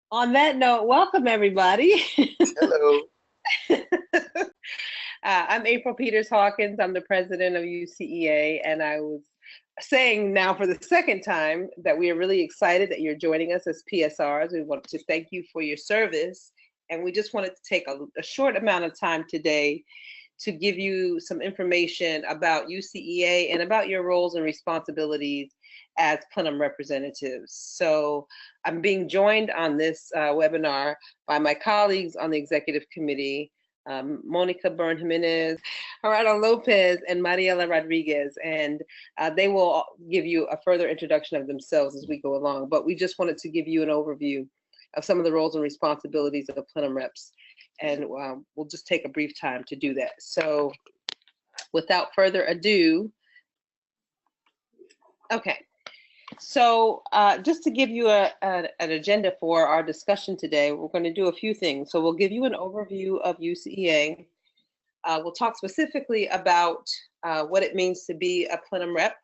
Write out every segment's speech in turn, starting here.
On that note, welcome everybody. Hello. I'm April Peters Hawkins. I'm the president of UCEA, and I was saying now for the second time that we are really excited that you're joining us as PSRs. We want to thank you for your service, and we just wanted to take a short amount of time today to give you some information about UCEA and about your roles and responsibilities as Plenum representatives. So I'm being joined on this webinar by my colleagues on the executive committee, Monica Byrne-Jimenez, Gerardo Lopez, and Mariela Rodriguez. And they will give you a further introduction of themselves as we go along. But we just wanted to give you an overview of some of the roles and responsibilities of Plenum reps. And we'll just take a brief time to do that. So without further ado, okay. So just to give you an agenda for our discussion today, we're going to do a few things. So we'll give you an overview of UCEA. We'll talk specifically about what it means to be a Plenum rep.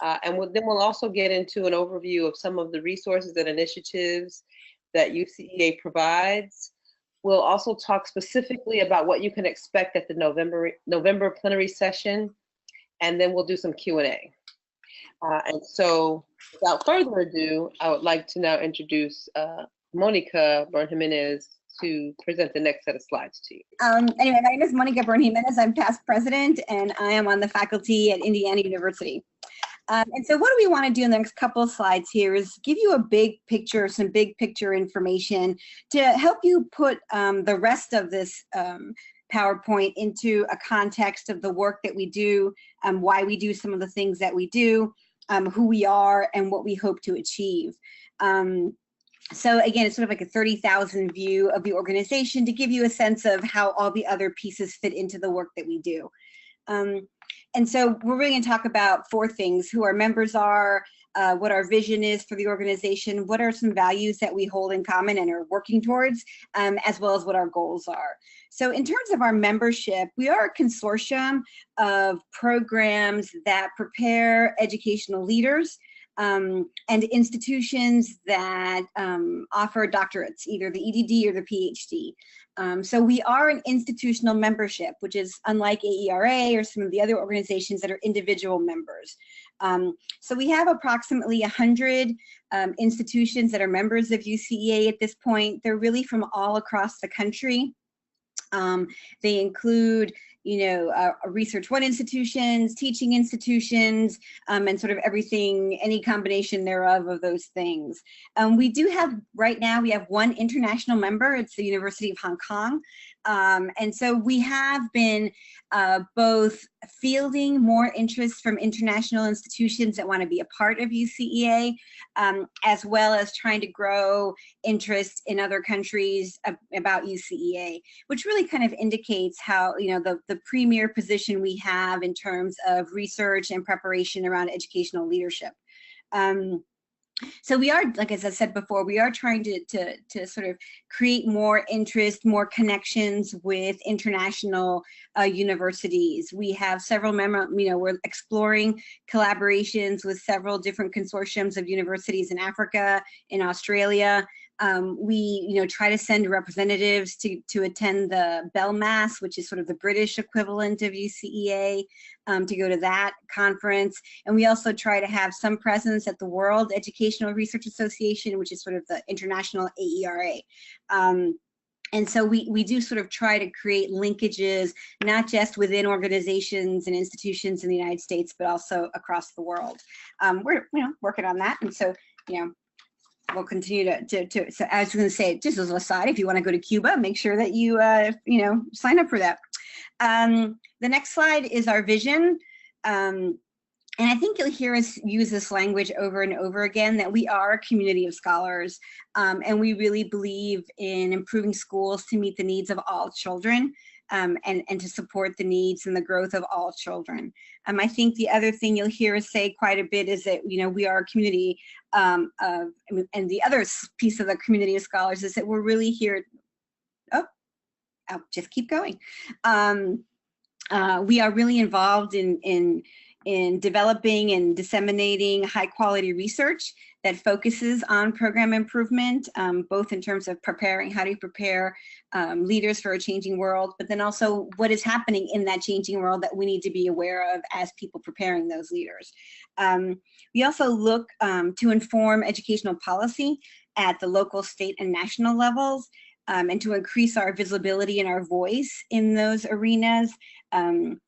And then we'll also get into an overview of some of the resources and initiatives that UCEA provides. We'll also talk specifically about what you can expect at the November plenary session, and then we'll do some Q&A. And so without further ado, I would like to now introduce Monica Byrne-Jimenez to present the next set of slides to you. Anyway, my name is Monica Byrne-Jimenez. I'm past president, and I am on the faculty at Indiana University. And so what do we want to do in the next couple of slides here is give you a big picture, some big picture information to help you put the rest of this PowerPoint into a context of the work that we do, why we do some of the things that we do, who we are, and what we hope to achieve. So again, it's sort of like a 30,000 view of the organization to give you a sense of how all the other pieces fit into the work that we do. And so we're really going to talk about four things: who our members are, what our vision is for the organization, what are some values that we hold in common and are working towards, as well as what our goals are. So in terms of our membership, we are a consortium of programs that prepare educational leaders and institutions that offer doctorates, either the EDD or the PhD. So we are an institutional membership, which is unlike AERA or some of the other organizations that are individual members. So we have approximately 100 institutions that are members of UCEA at this point. They're really from all across the country. They include, Research One institutions, teaching institutions, and sort of everything, any combination thereof of those things. We do have, right now, we have one international member. It's the University of Hong Kong. And so we have been both fielding more interest from international institutions that want to be a part of UCEA, as well as trying to grow interest in other countries about UCEA, which really kind of indicates how, the premier position we have in terms of research and preparation around educational leadership. So we are, like as I said before, we are trying to sort of create more interest, more connections with international universities. We have several we're exploring collaborations with several different consortiums of universities in Africa, in Australia. We try to send representatives to attend the Belmas, which is sort of the British equivalent of UCEA, to go to that conference. And we also try to have some presence at the World Educational Research Association, which is sort of the international AERA. And so we do sort of try to create linkages, not just within organizations and institutions in the United States, but also across the world. We're working on that, and so we'll continue to so as I was going to say, just as an aside, if you want to go to Cuba, make sure that you sign up for that. The next slide is our vision. And I think you'll hear us use this language over and over again, that we are a community of scholars, and we really believe in improving schools to meet the needs of all children, and to support the needs and the growth of all children. I think the other thing you'll hear us say quite a bit is that we are a community and the other piece of the community of scholars is that we're really here. I'll just keep going. We are really involved in in developing and disseminating high quality research that focuses on program improvement, both in terms of preparing, how do you prepare leaders for a changing world, but then also what is happening in that changing world that we need to be aware of as people preparing those leaders. We also look to inform educational policy at the local, state, and national levels, and to increase our visibility and our voice in those arenas.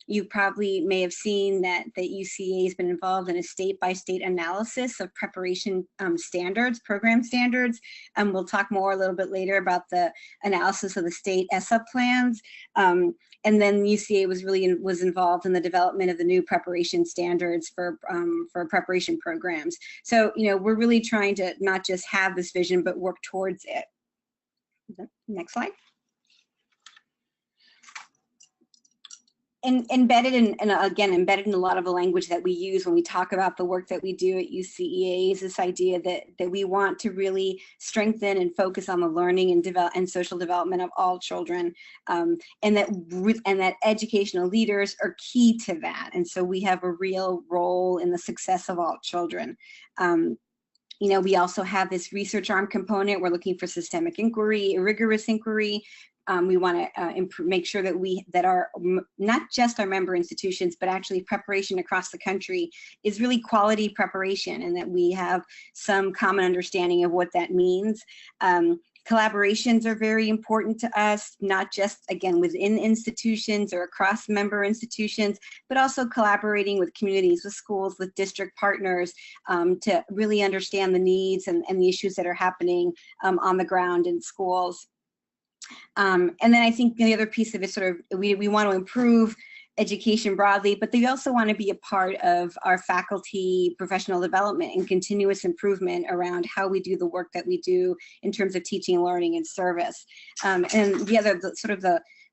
You probably may have seen that the UCEA has been involved in a state-by-state analysis of preparation standards, program standards. We'll talk more a little bit later about the analysis of the state ESSA plans. And then UCEA was involved in the development of the new preparation standards for preparation programs. So, you know, we're really trying to not just have this vision, but work towards it. Next slide. And embedded in a lot of the language that we use when we talk about the work that we do at UCEA is this idea that we want to really strengthen and focus on the learning and social development of all children, and that educational leaders are key to that. And so we have a real role in the success of all children. You know, we also have this research arm component. We're looking for systemic inquiry, rigorous inquiry. We want to make sure that our not just our member institutions, but actually preparation across the country is really quality preparation, and that we have some common understanding of what that means. Collaborations are very important to us, not just, again, within institutions or across member institutions, but also collaborating with communities, with schools, with district partners, to really understand the needs and the issues that are happening on the ground in schools. And then I think the other piece of it, sort of, we want to improve education broadly, but they also want to be a part of our faculty professional development and continuous improvement around how we do the work that we do in terms of teaching, learning, and service. And the other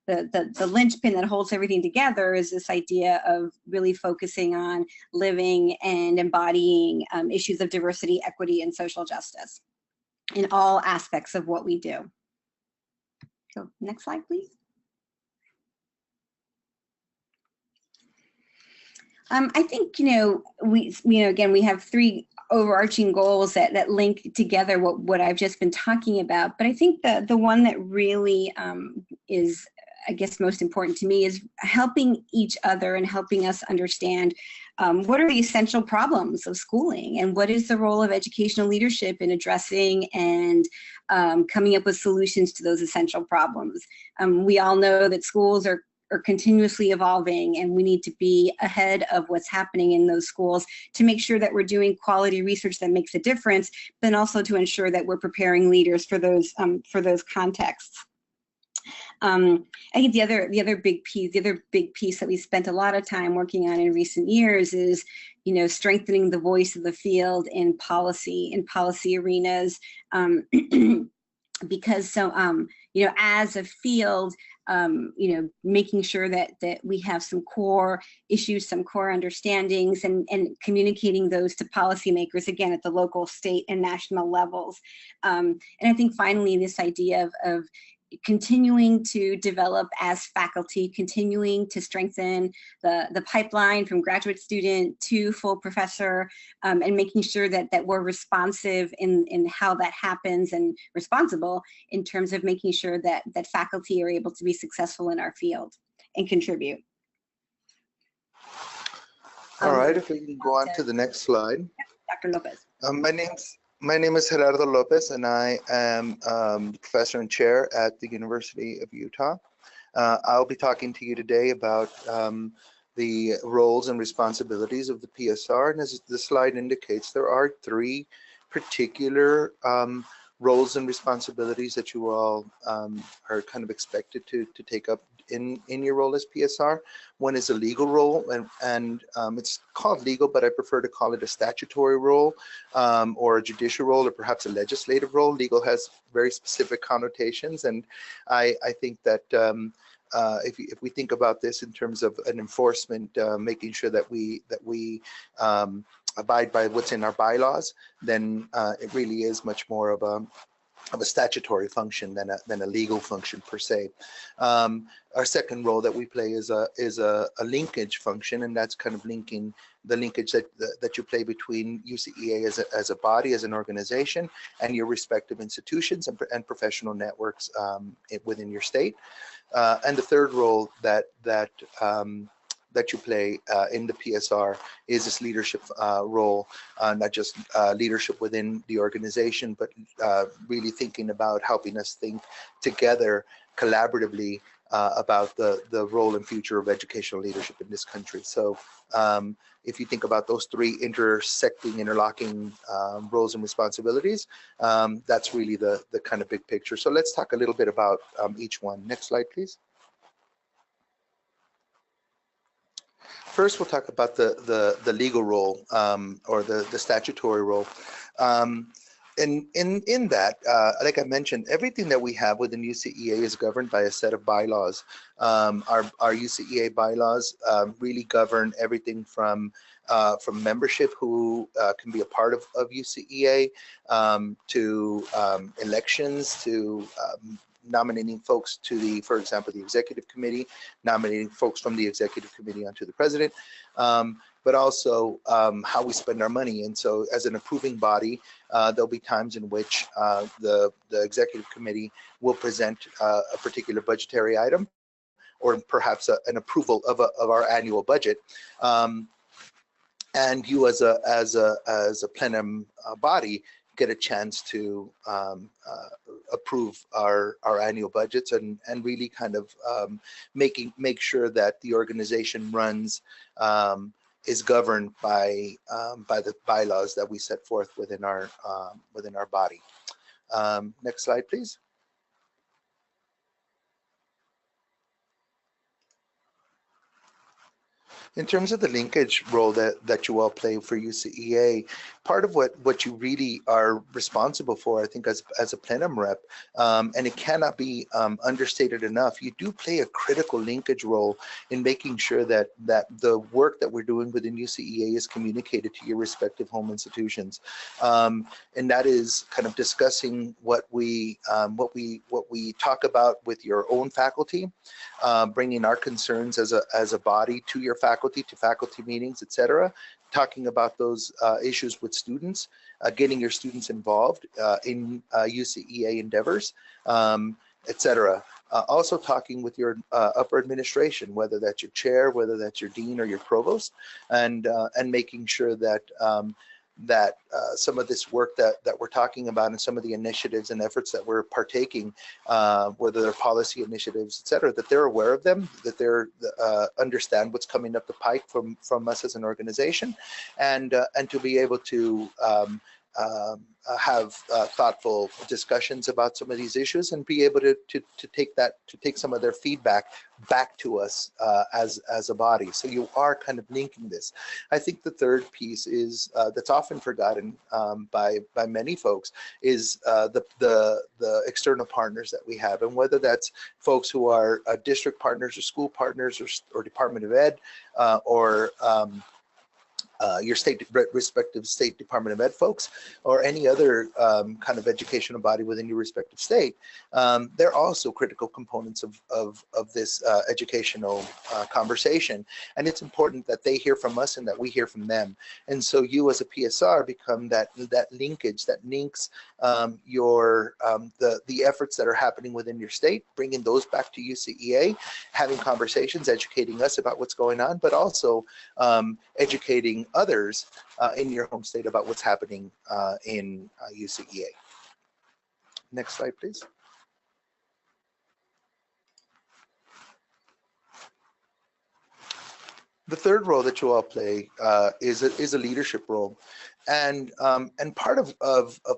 the linchpin that holds everything together is this idea of really focusing on living and embodying issues of diversity, equity, and social justice in all aspects of what we do. So next slide, please. I think, again, we have three overarching goals that link together what I've just been talking about. But I think the one that really is, I guess, most important to me is helping each other and helping us understand what are the essential problems of schooling, and what is the role of educational leadership in addressing and coming up with solutions to those essential problems. We all know that schools are continuously evolving, and we need to be ahead of what's happening in those schools to make sure that we're doing quality research that makes a difference, but also to ensure that we're preparing leaders for those contexts. I think the other big piece that we spent a lot of time working on in recent years is, strengthening the voice of the field in policy arenas, because as a field, making sure that we have some core issues, some core understandings, and communicating those to policymakers, again, at the local, state, and national levels. And I think finally, this idea of continuing to develop as faculty, continuing to strengthen the pipeline from graduate student to full professor, and making sure that we're responsive in how that happens, and responsible in terms of making sure that faculty are able to be successful in our field and contribute. All right, if we can go on to the next slide. Dr. Lopez. My name is Gerardo Lopez, and I am professor and chair at the University of Utah. I'll be talking to you today about the roles and responsibilities of the PSR. And as the slide indicates, there are three particular roles and responsibilities that you all are kind of expected to take up in your role as PSR. One is a legal role, and it's called legal, but I prefer to call it a statutory role, or a judicial role, or perhaps a legislative role. Legal has very specific connotations, and I think that if we think about this in terms of an enforcement, making sure that we abide by what's in our bylaws, then it really is much more of of a statutory function than a legal function per se. Our second role that we play is a linkage function, and that's kind of linking the linkage that you play between UCEA as a body, as an organization, and your respective institutions and professional networks within your state. And the third role that you play in the PSR is this leadership role, not just leadership within the organization, but really thinking about helping us think together collaboratively about the role and future of educational leadership in this country. So if you think about those three intersecting, interlocking roles and responsibilities, that's really the kind of big picture. So let's talk a little bit about each one. Next slide, please. First, we'll talk about the legal role or the statutory role. In that, like I mentioned, everything that we have within UCEA is governed by a set of bylaws. Our UCEA bylaws really govern everything from membership who can be a part of UCEA to elections, to nominating folks to for example, the executive committee, nominating folks from the executive committee onto the president, but also how we spend our money. And so as an approving body, there'll be times in which the executive committee will present a particular budgetary item, or perhaps an approval of our annual budget. And you as a plenum body get a chance to approve our annual budgets and really kind of make sure that the organization runs is governed by the bylaws that we set forth within our body. Next slide, please. In terms of the linkage role that you all play for UCEA, part of what you really are responsible for, I think, as a plenum rep, and it cannot be understated enough, you do play a critical linkage role in making sure that the work that we're doing within UCEA is communicated to your respective home institutions, and that is kind of discussing what we talk about with your own faculty, bringing our concerns as a body to your faculty, to faculty meetings, etc., talking about those issues with students, getting your students involved in UCEA endeavors, etc. Also talking with your upper administration, whether that's your chair, whether that's your dean or your provost, and making sure that some of this work that we're talking about and some of the initiatives and efforts that we're partaking, whether they're policy initiatives, et cetera, that they're aware of them, that they're understand what's coming up the pike from us as an organization, and to be able to have thoughtful discussions about some of these issues and be able to take some of their feedback back to us as a body. So you are kind of linking this. I think the third piece is that's often forgotten by many folks is the external partners that we have, and whether that's folks who are district partners or school partners or Department of Ed or your respective state Department of Ed folks, or any other kind of educational body within your respective state, they're also critical components of this educational conversation. And it's important that they hear from us and that we hear from them. And so you as a PSR become that linkage that links the efforts that are happening within your state, bringing those back to UCEA, having conversations, educating us about what's going on, but also educating others in your home state about what's happening in UCEA. Next slide, please. The third role that you all play is a leadership role. And part of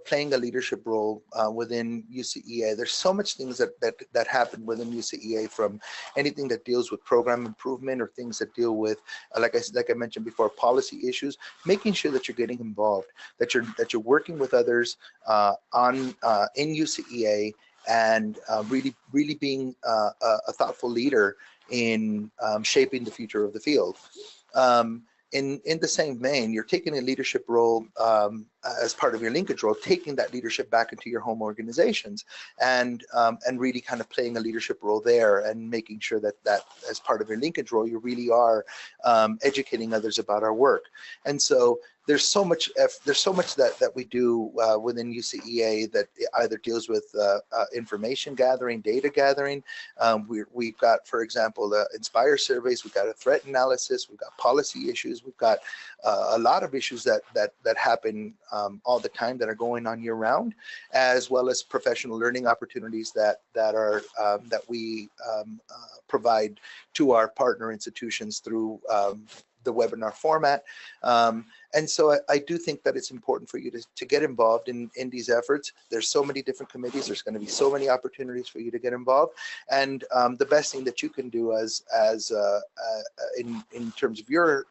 playing a leadership role within UCEA, there's so much things that happen within UCEA, from anything that deals with program improvement or things that deal with, like I mentioned before, policy issues, making sure that you're getting involved, that you're working with others in UCEA, and really being a thoughtful leader in shaping the future of the field. in the same vein, you're taking a leadership role as part of your linkage role, taking that leadership back into your home organizations, and really kind of playing a leadership role there, and making sure that as part of your linkage role, you really are educating others about our work. And so there's so much that we do within UCEA that either deals with information gathering, data gathering. We've got, for example, Inspire surveys. We've got a threat analysis. We've got policy issues. We've got a lot of issues that happen all the time that are going on year round, as well as professional learning opportunities that we provide to our partner institutions through the webinar format. And so I do think that it's important for you to get involved in these efforts. There's so many different committees. There's going to be so many opportunities for you to get involved. And the best thing that you can do in terms of your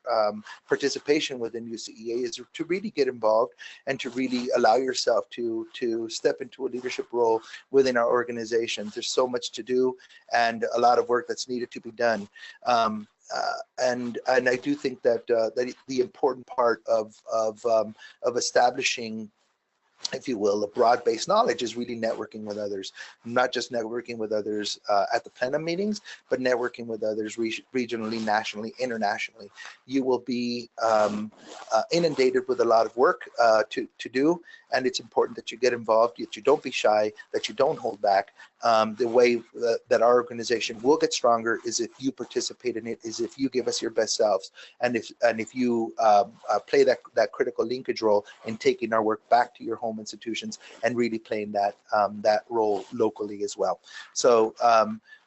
participation within UCEA is to really get involved and to really allow yourself to step into a leadership role within our organization. There's so much to do and a lot of work that's needed to be done. And I do think that the important part of establishing, if you will, a broad-based knowledge is really networking with others, not just networking with others at the Plenum meetings, but networking with others regionally, nationally, internationally. You will be inundated with a lot of work to do, and it's important that you get involved, that you don't be shy, that you don't hold back. The way that our organization will get stronger is if you participate in it, is if you give us your best selves, and if you play that critical linkage role in taking our work back to your home institutions and really playing that role locally as well. So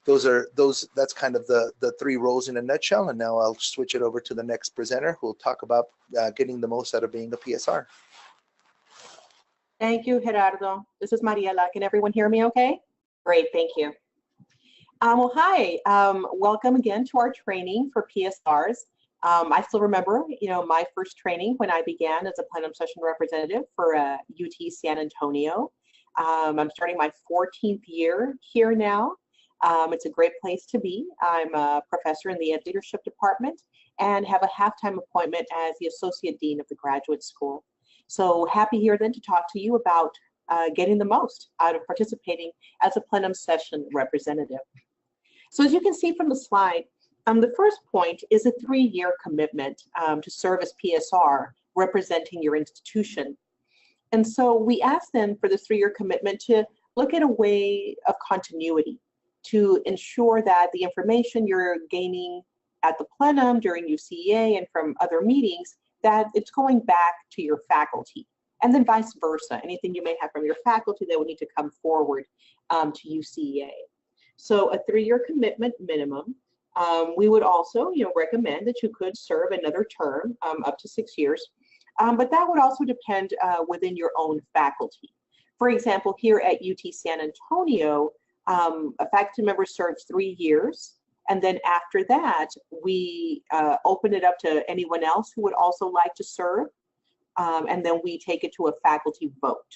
that's kind of the three roles in a nutshell. And now I'll switch it over to the next presenter, who will talk about getting the most out of being a PSR. Thank you, Gerardo. This is Mariela. Can everyone hear me okay? Great, thank you. Well, hi, welcome again to our training for PSRs. I still remember, my first training when I began as a plenum session representative for UT San Antonio. I'm starting my 14th year here now. It's a great place to be. I'm a professor in the Ed Leadership Department and have a half-time appointment as the Associate Dean of the Graduate School. So happy here then to talk to you about getting the most out of participating as a plenum session representative. So as you can see from the slide, the first point is a 3-year commitment to serve as PSR representing your institution. And so we asked them for this 3-year commitment to look at a way of continuity to ensure that the information you're gaining at the plenum during UCEA and from other meetings, that it's going back to your faculty, and then vice versa. Anything you may have from your faculty that would need to come forward to UCEA. So a 3-year commitment minimum. We would also recommend that you could serve another term up to 6 years, but that would also depend within your own faculty. For example, here at UT San Antonio, a faculty member serves 3 years, and then after that, we open it up to anyone else who would also like to serve, and then we take it to a faculty vote.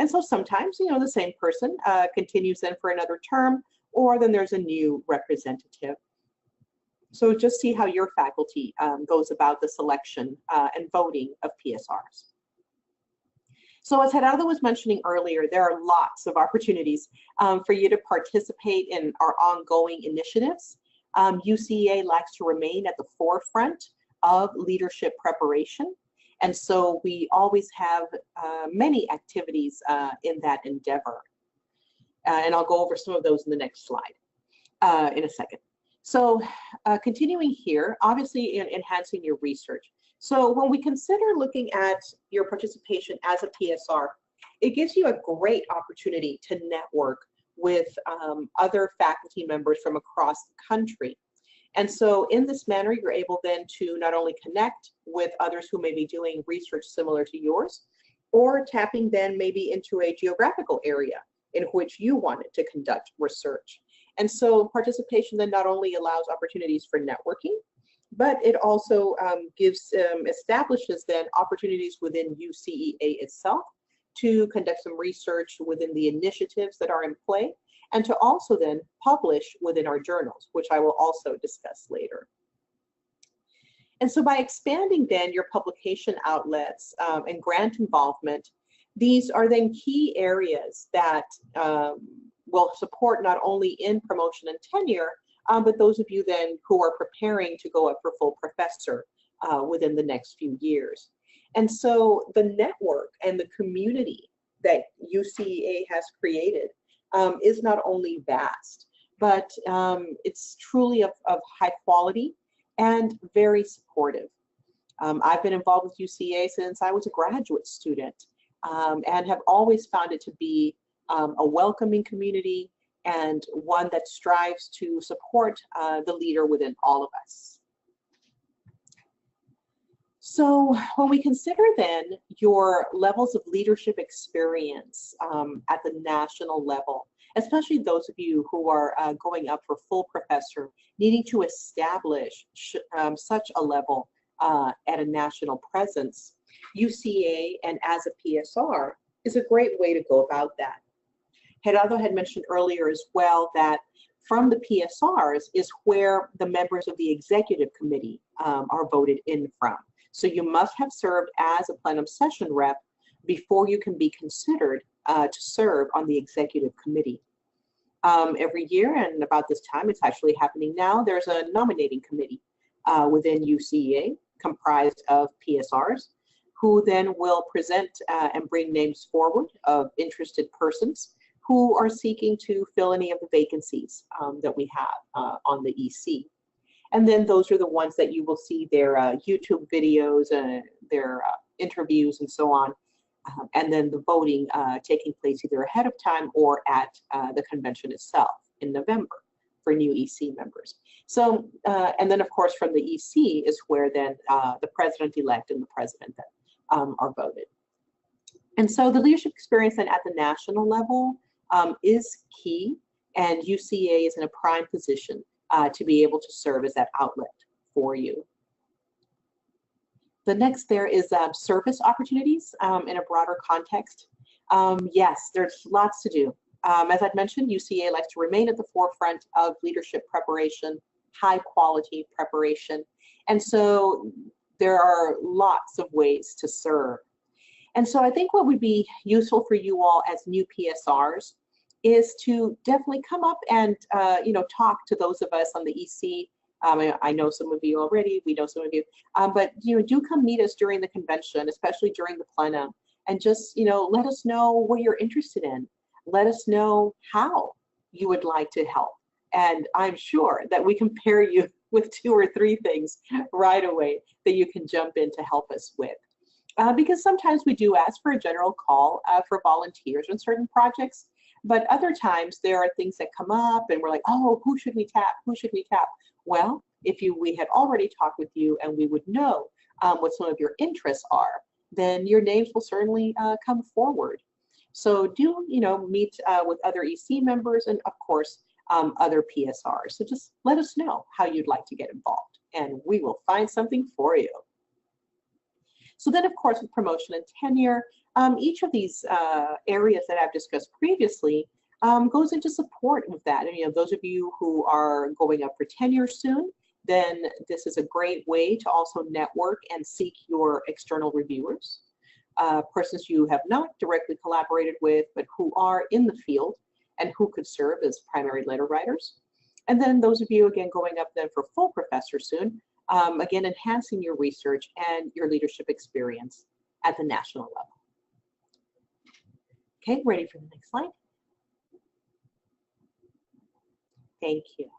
And so sometimes, the same person continues then for another term, or then there's a new representative. So just see how your faculty goes about the selection and voting of PSRs. So as Gerardo was mentioning earlier, there are lots of opportunities for you to participate in our ongoing initiatives. UCEA likes to remain at the forefront of leadership preparation. And so we always have many activities in that endeavor. And I'll go over some of those in the next slide in a second. So continuing here, obviously enhancing your research. So when we consider looking at your participation as a PSR, it gives you a great opportunity to network with other faculty members from across the country. And so in this manner, you're able then to not only connect with others who may be doing research similar to yours, or tapping then maybe into a geographical area in which you wanted to conduct research. And so participation then not only allows opportunities for networking, but it also establishes then opportunities within UCEA itself to conduct some research within the initiatives that are in play, and to also then publish within our journals, which I will also discuss later. And so by expanding then your publication outlets and grant involvement, these are then key areas that will support not only in promotion and tenure, but those of you then who are preparing to go up for full professor within the next few years. And so the network and the community that UCEA has created is not only vast, but it's truly of high quality and very supportive. I've been involved with UCEA since I was a graduate student and have always found it to be a welcoming community and one that strives to support the leader within all of us. So when we consider then your levels of leadership experience at the national level, especially those of you who are going up for full professor, needing to establish such a level at a national presence, UCEA and as a PSR is a great way to go about that. Gerardo had mentioned earlier as well that from the PSRs is where the members of the executive committee are voted in from. So you must have served as a plenum session rep before you can be considered to serve on the executive committee. Every year, and about this time, it's actually happening now, there's a nominating committee within UCEA comprised of PSRs who then will present and bring names forward of interested persons who are seeking to fill any of the vacancies that we have on the EC. And then those are the ones that you will see their YouTube videos and their interviews and so on. And then the voting taking place either ahead of time or at the convention itself in November for new EC members. So, and then of course from the EC is where then the president-elect and the president are voted. And so the leadership experience then at the national level is key, and UCEA is in a prime position to be able to serve as that outlet for you. The next there is service opportunities in a broader context. Yes, there's lots to do. As I'd mentioned, UCEA likes to remain at the forefront of leadership preparation, high quality preparation. And so there are lots of ways to serve. And so I think what would be useful for you all as new PSRs is to definitely come up and talk to those of us on the EC. I know some of you already, we know some of you, but do come meet us during the convention, especially during the plenum, and just let us know what you're interested in. Let us know how you would like to help. And I'm sure that we can pair you with 2 or 3 things right away that you can jump in to help us with. Because sometimes we do ask for a general call for volunteers on certain projects, but other times there are things that come up and we're like, oh, who should we tap? Who should we tap? Well, if we had already talked with you and we would know what some of your interests are, then your names will certainly come forward. So do meet with other EC members and of course other PSRs. So just let us know how you'd like to get involved and we will find something for you. So then of course with promotion and tenure, each of these areas that I've discussed previously goes into support of that. And those of you who are going up for tenure soon, then this is a great way to also network and seek your external reviewers, persons you have not directly collaborated with, but who are in the field and who could serve as primary letter writers. And then those of you, again, going up then for full professor soon, again, enhancing your research and your leadership experience at the national level. Okay, ready for the next slide? Thank you.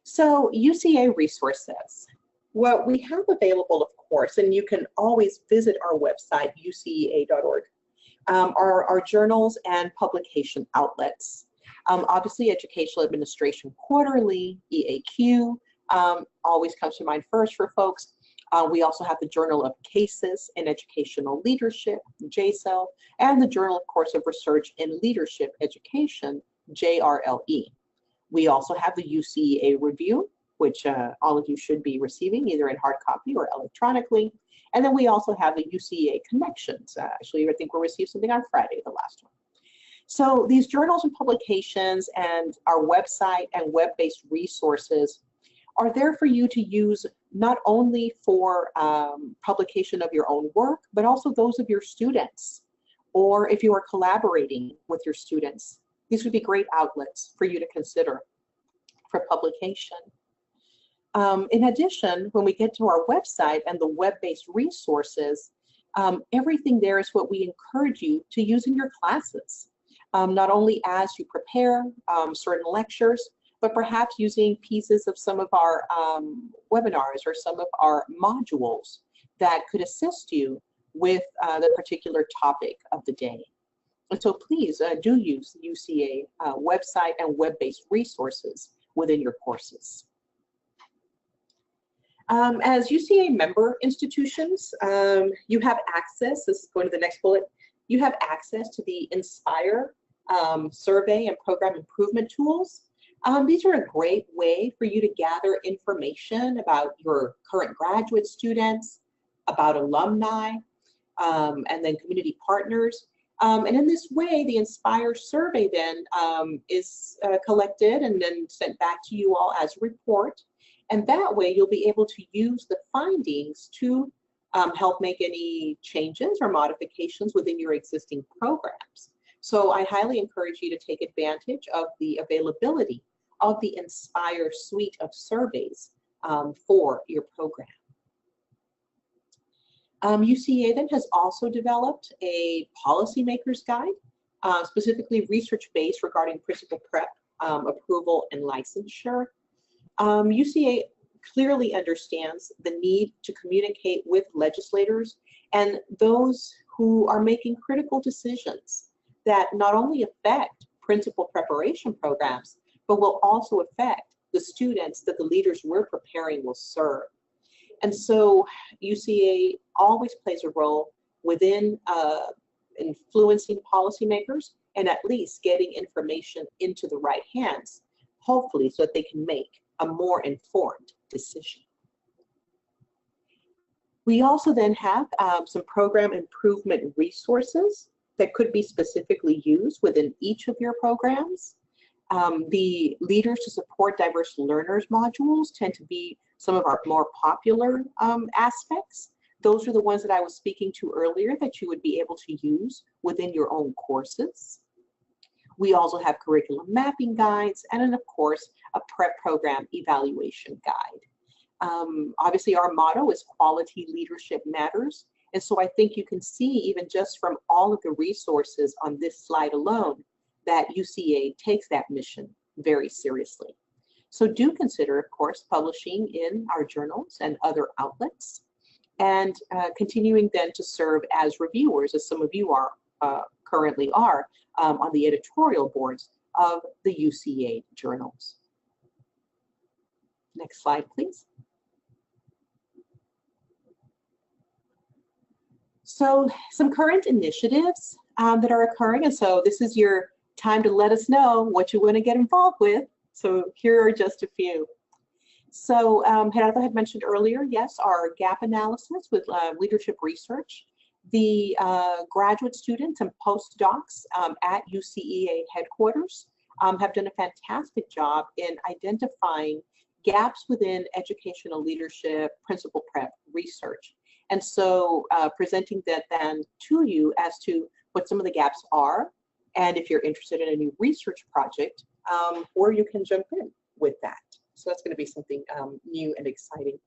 So UCEA resources. What we have available, of course, and you can always visit our website, ucea.org, are our journals and publication outlets. Obviously, Educational Administration Quarterly, EAQ, always comes to mind first for folks. We also have the Journal of Cases in Educational Leadership, JCEL, and the Journal, of course, of Research in Leadership Education, JRLE. We also have the UCEA Review, which all of you should be receiving either in hard copy or electronically. And then we also have the UCEA Connections. Actually, I think we'll receive something on Friday, the last one. So these journals and publications and our website and web-based resources are there for you to use not only for publication of your own work, but also those of your students, or if you are collaborating with your students. These would be great outlets for you to consider for publication. In addition, when we get to our website and the web-based resources, everything there is what we encourage you to use in your classes, not only as you prepare certain lectures, but perhaps using pieces of some of our webinars or some of our modules that could assist you with the particular topic of the day. And so please do use the UCEA website and web-based resources within your courses. As UCEA member institutions, you have access, this is going to the next bullet, you have access to the Inspire survey and program improvement tools. These are a great way for you to gather information about your current graduate students, about alumni, and then community partners. And in this way, the Inspire survey then is collected and then sent back to you all as a report. And that way you'll be able to use the findings to help make any changes or modifications within your existing programs. So I highly encourage you to take advantage of the availability of the Inspire suite of surveys for your program. UCEA then has also developed a policymakers guide, specifically research-based regarding principal prep, approval, and licensure. UCEA clearly understands the need to communicate with legislators and those who are making critical decisions that not only affect principal preparation programs, but will also affect the students that the leaders we're preparing will serve. And so UCEA always plays a role within influencing policymakers and at least getting information into the right hands, hopefully so that they can make a more informed decision. We also then have some program improvement resources that could be specifically used within each of your programs. The Leaders to Support Diverse Learners modules tend to be some of our more popular aspects. Those are the ones that I was speaking to earlier that you would be able to use within your own courses. We also have curriculum mapping guides and then of course a prep program evaluation guide. Obviously our motto is quality leadership matters. And so I think you can see even just from all of the resources on this slide alone that UCEA takes that mission very seriously. So do consider, of course, publishing in our journals and other outlets and continuing then to serve as reviewers, as some of you are currently are, on the editorial boards of the UCEA journals. Next slide, please. So some current initiatives that are occurring, and so this is your time to let us know what you want to get involved with. So here are just a few. So Gerardo had mentioned earlier, yes, our gap analysis with leadership research. The graduate students and postdocs at UCEA headquarters have done a fantastic job in identifying gaps within educational leadership, principal prep research. And so presenting that then to you as to what some of the gaps are, and if you're interested in a new research project, or you can jump in with that. So that's going to be something new and exciting.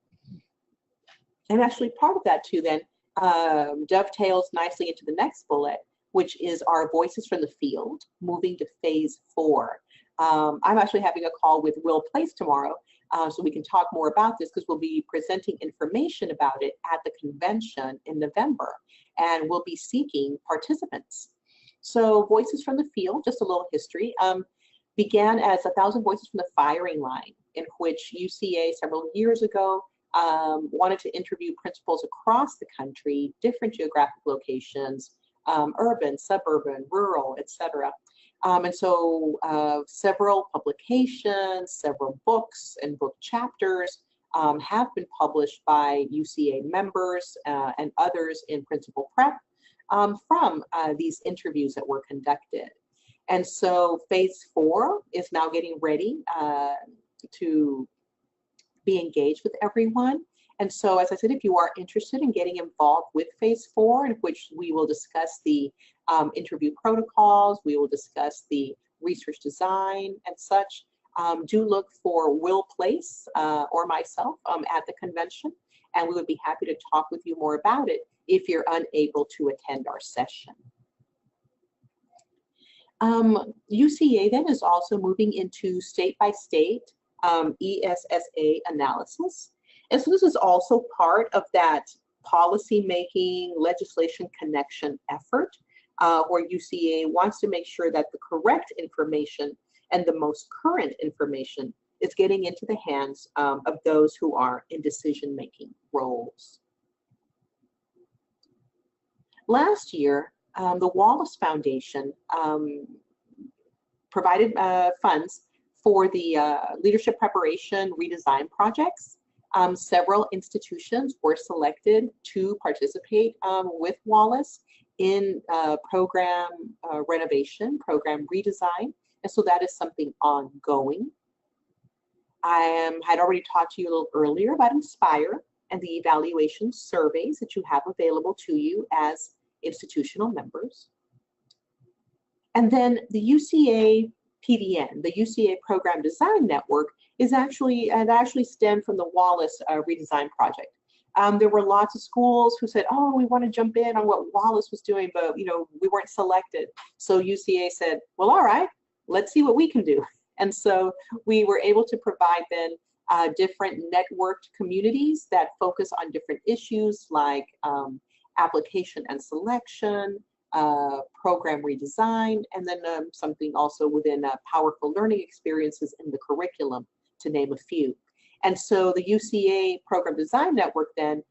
And actually part of that too then dovetails nicely into the next bullet, which is our Voices from the Field, moving to phase 4. I'm actually having a call with Will Place tomorrow, so we can talk more about this because we'll be presenting information about it at the convention in November, and we'll be seeking participants. So Voices from the Field, just a little history, began as 1,000 Voices from the Firing Line, in which UCEA several years ago wanted to interview principals across the country, different geographic locations, urban, suburban, rural, etc. And so several publications, several books and book chapters have been published by UCEA members and others in principal prep from these interviews that were conducted. And so phase 4 is now getting ready to be engaged with everyone. And so, as I said, if you are interested in getting involved with Phase 4, in which we will discuss the interview protocols, we will discuss the research design and such, do look for Will Place or myself at the convention, and we would be happy to talk with you more about it if you're unable to attend our session. UCEA then is also moving into state-by-state ESSA analysis. And so this is also part of that policy-making, legislation connection effort, where UCEA wants to make sure that the correct information and the most current information is getting into the hands of those who are in decision-making roles. Last year, the Wallace Foundation provided funds for the leadership preparation redesign projects. Several institutions were selected to participate with Wallace in program renovation, program redesign, and so that is something ongoing. I had already talked to you a little earlier about Inspire and the evaluation surveys that you have available to you as institutional members. And then the UCEA PDN, the UCEA Program Design Network, is actually stemmed from the Wallace redesign project. There were lots of schools who said, "Oh, we want to jump in on what Wallace was doing, but we weren't selected." So UCEA said, "Well, all right, let's see what we can do." And so we were able to provide then different networked communities that focus on different issues like application and selection, program redesign, and then something also within powerful learning experiences in the curriculum, to name a few. And so the UCEA Program Design Network then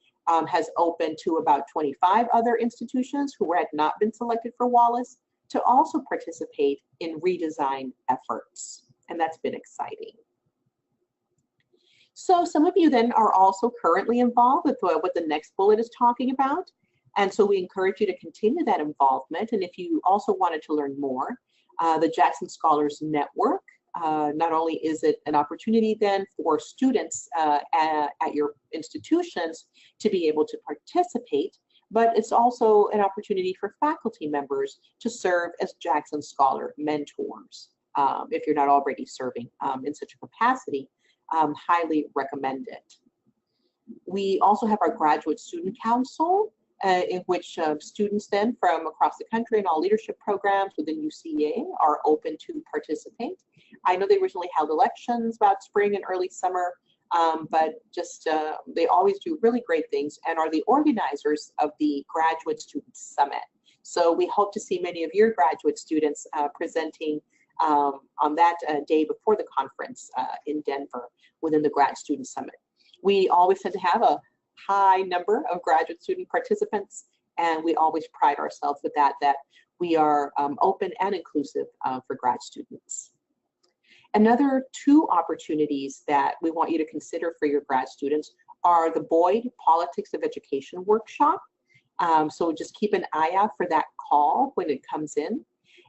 has opened to about 25 other institutions who had not been selected for Wallace to also participate in redesign efforts. And that's been exciting. So some of you then are also currently involved with what the next bullet is talking about. And so we encourage you to continue that involvement. And if you also wanted to learn more, the Jackson Scholars Network, not only is it an opportunity then for students at your institutions to be able to participate, but it's also an opportunity for faculty members to serve as Jackson Scholar mentors. If you're not already serving in such a capacity, highly recommend it. We also have our Graduate Student Council, in which students then from across the country and all leadership programs within UCEA are open to participate. I know they originally held elections about spring and early summer, but just they always do really great things and are the organizers of the Graduate Student Summit. So we hope to see many of your graduate students presenting on that day before the conference in Denver within the Grad Student Summit. We always tend to have a high number of graduate student participants, and we always pride ourselves with that we are open and inclusive for grad students. Another two opportunities that we want you to consider for your grad students are the Boyd Politics of Education workshop. So just keep an eye out for that call when it comes in.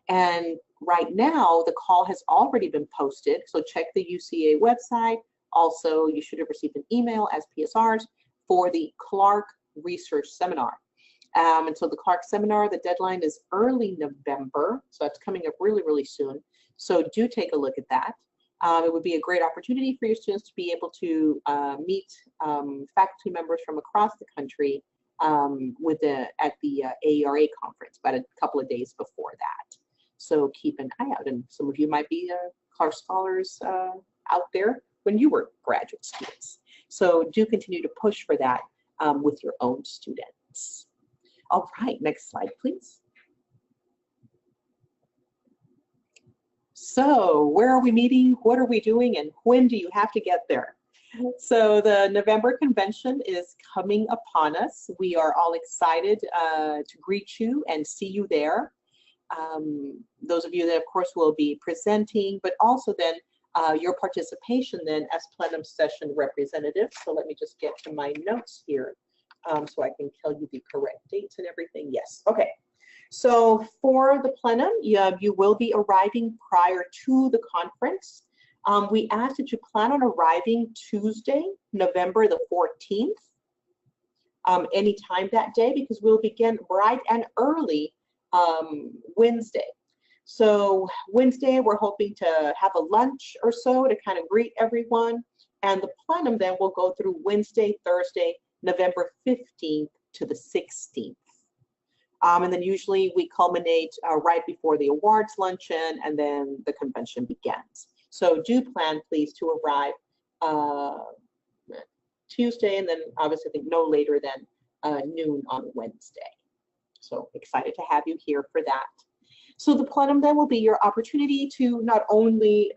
And right now, the call has already been posted, so check the UCEA website. Also, you should have received an email as PSRs for the Clark Research Seminar. And so the Clark Seminar, the deadline is early November, so that's coming up really, really soon. So do take a look at that. It would be a great opportunity for your students to be able to meet faculty members from across the country at the AERA conference about a couple of days before that. So keep an eye out, and some of you might be Clark Scholars out there when you were graduate students. So do continue to push for that with your own students. All right, next slide, please. So where are we meeting? What are we doing? And when do you have to get there? So the November convention is coming upon us. We are all excited to greet you and see you there. Those of you that, of course, will be presenting, but also then your participation then as Plenum session representative. So let me just get to my notes here so I can tell you the correct dates and everything. Yes, okay. So for the Plenum, you will be arriving prior to the conference. We ask that you plan on arriving Tuesday, November the 14th, anytime that day, because we'll begin bright and early Wednesday. So Wednesday, we're hoping to have a lunch or so to kind of greet everyone. And the plenum then will go through Wednesday, Thursday, November 15th to the 16th. And then usually we culminate right before the awards luncheon, and then the convention begins. So do plan, please, to arrive Tuesday, and then obviously I think no later than noon on Wednesday. So excited to have you here for that. So the plenum then will be your opportunity to not only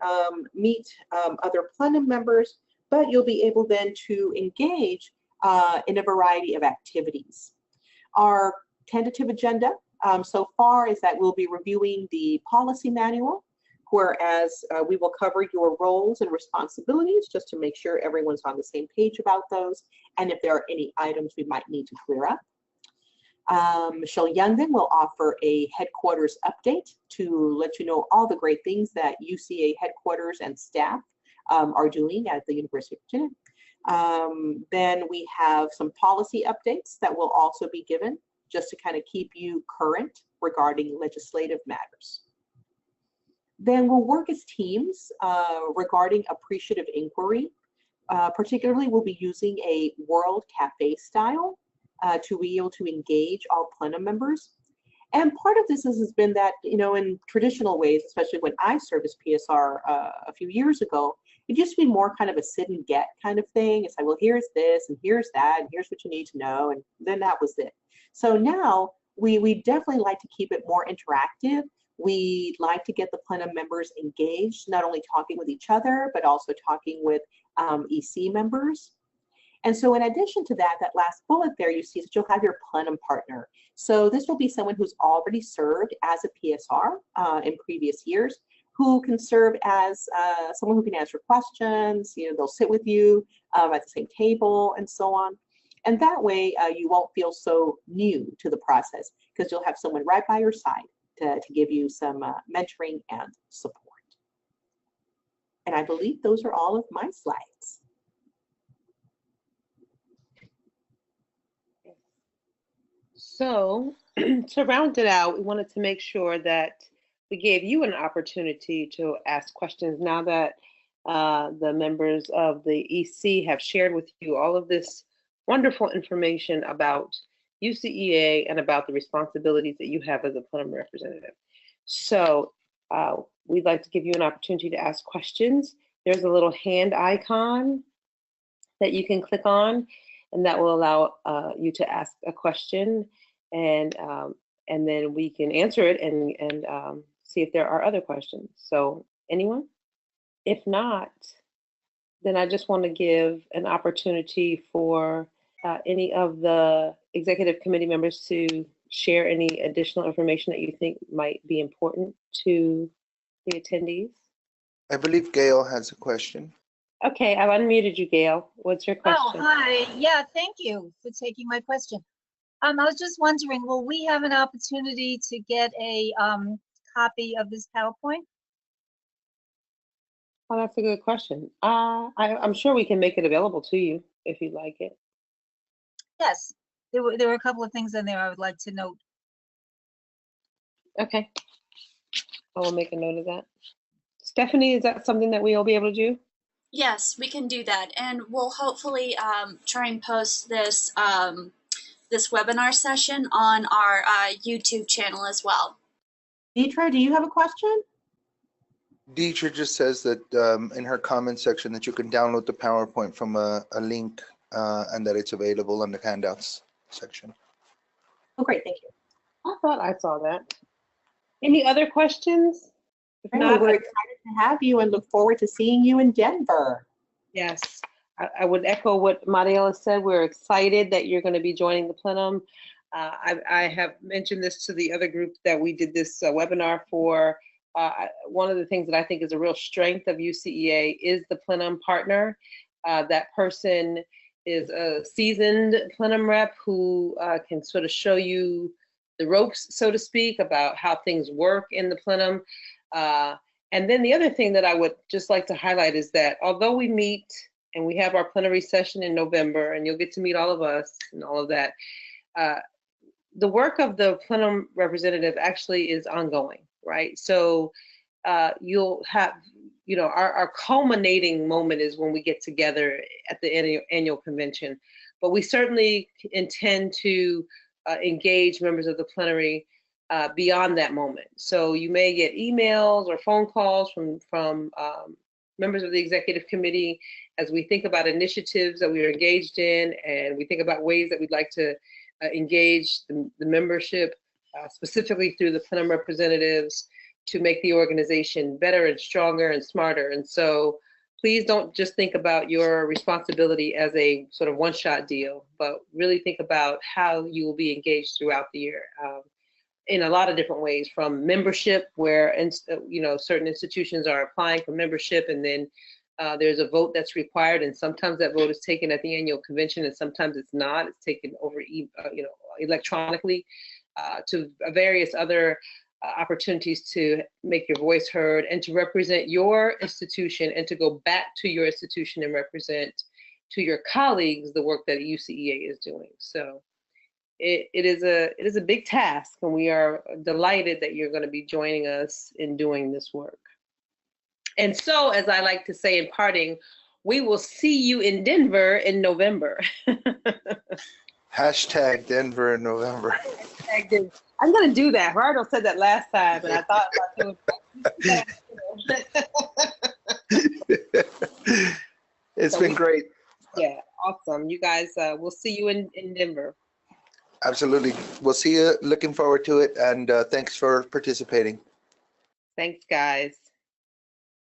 meet other plenum members, but you'll be able then to engage in a variety of activities. Our tentative agenda so far is that we'll be reviewing the policy manual, whereas we will cover your roles and responsibilities just to make sure everyone's on the same page about those, and if there are any items we might need to clear up. Michelle Youngden will offer a headquarters update to let you know all the great things that UCEA headquarters and staff are doing at the University of Virginia. Then we have some policy updates that will also be given just to kind of keep you current regarding legislative matters. Then we'll work as teams regarding appreciative inquiry. Particularly, we'll be using a World Cafe style to be able to engage all plenum members. And part of this has been that, you know, in traditional ways, especially when I served as PSR a few years ago, it used to be more kind of a sit and get kind of thing. It's like, well, here's this and here's that, and here's what you need to know, and then that was it. So now we definitely like to keep it more interactive. We like to get the plenum members engaged, not only talking with each other, but also talking with EC members. And so in addition to that, that last bullet there, you see that you'll have your plenum partner. So this will be someone who's already served as a PSR in previous years, who can serve as someone who can answer questions. You know, they'll sit with you at the same table and so on. And that way you won't feel so new to the process, because you'll have someone right by your side to give you some mentoring and support. And I believe those are all of my slides. So to round it out, we wanted to make sure that we gave you an opportunity to ask questions now that the members of the EC have shared with you all of this wonderful information about UCEA and about the responsibilities that you have as a plenum representative. So we'd like to give you an opportunity to ask questions. There's a little hand icon that you can click on, and that will allow you to ask a question, and then we can answer it and see if there are other questions. So anyone? If not, then I just want to give an opportunity for any of the executive committee members to share any additional information that you think might be important to the attendees. I believe Gail has a question. Okay, I've unmuted you, Gail. What's your question? Oh, hi. Yeah, thank you for taking my question. I was just wondering, will we have an opportunity to get a copy of this PowerPoint? Oh, that's a good question. I'm sure we can make it available to you if you'd like it. Yes, there were a couple of things in there I would like to note. Okay, I will make a note of that. Stephanie, is that something that we'll be able to do? Yes, we can do that, and we'll hopefully try and post this this webinar session on our YouTube channel as well. Deetra, do you have a question? Deetra just says that in her comment section that you can download the PowerPoint from a link and that it's available on the handouts section. Oh, great, thank you. I thought I saw that. Any other questions? If Great, not, we're excited to have you and look forward to seeing you in Denver. yes, I would echo what Mariela said. We're excited that you're going to be joining the plenum. I have mentioned this to the other group that we did this webinar for. One of the things that I think is a real strength of UCEA is the plenum partner. That person is a seasoned plenum rep who can sort of show you the ropes, so to speak, about how things work in the plenum. And then the other thing that I would just like to highlight is that although we meet and we have our plenary session in November, and you'll get to meet all of us and all of that, the work of the plenum representative actually is ongoing, right? So you'll have, our culminating moment is when we get together at the annual convention. But we certainly intend to engage members of the plenary beyond that moment. So you may get emails or phone calls from members of the executive committee as we think about initiatives that we are engaged in, and we think about ways that we'd like to engage the membership, specifically through the plenum representatives, to make the organization better and stronger and smarter. And so please don't just think about your responsibility as a sort of one-shot deal, but really think about how you will be engaged throughout the year in a lot of different ways, from membership, where certain institutions are applying for membership, and then there's a vote that's required, and sometimes that vote is taken at the annual convention, and sometimes it's not. It's taken over, electronically, to various other opportunities to make your voice heard and to represent your institution, and to go back to your institution and represent to your colleagues the work that UCEA is doing. So it is a big task, and we are delighted that you're going to be joining us in doing this work. And so, as I like to say in parting, we will see you in Denver in November. Hashtag Denver in November. Hashtag Denver. I'm going to do that. Gerardo said that last time, and I thought about doing it. It's been great. Yeah, awesome. You guys, we'll see you in Denver. Absolutely. We'll see you. Looking forward to it. And thanks for participating. Thanks, guys.